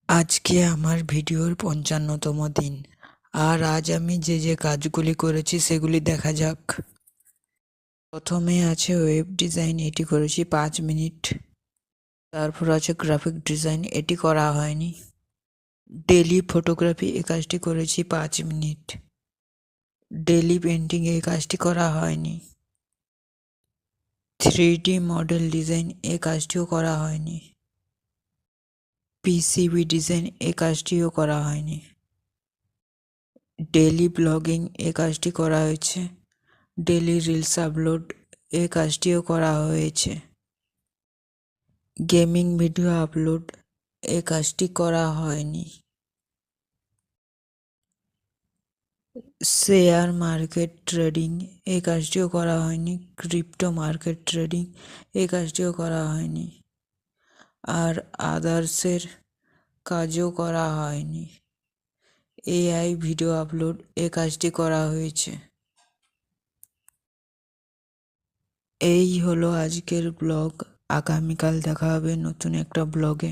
আজকে আমার ভিডিওর ৫৫তম দিন। আর আজ আমি যে কাজগুলি করেছি সেগুলি দেখা যাক। প্রথমে আছে ওয়েব ডিজাইন, এটি করেছি ৫ মিনিট। তারপর আছে গ্রাফিক ডিজাইন, এটি করা হয়নি। ডেলি ফটোগ্রাফি, এই কাজটি করেছি ৫ মিনিট। ডেলি পেন্টিং, এই কাজটি করা হয়নি। 3D মডেল ডিজাইন, এই কাজটিও করা হয়নি। পিসিবি ডিজাইন, এই কাজটিও করা হয়নি। ডেলি ব্লগিং, এই কাজটি করা হয়েছে। ডেলি রিলস আপলোড, এই কাজটিও করা হয়েছে। গেমিং ভিডিও আপলোড, এই কাজটি করা হয়নি। শেয়ার মার্কেট ট্রেডিং, এই কাজটিও করা হয়নি। ক্রিপ্টো মার্কেট ট্রেডিং, এই কাজটিও করা হয়নি। আর আদার্সের কাজও করা হয়নি। এআই ভিডিও আপলোড, এই কাজটি করা হয়েছে। এই হলো আজকের ব্লগ। আগামীকাল দেখা হবে নতুন একটা ব্লগে।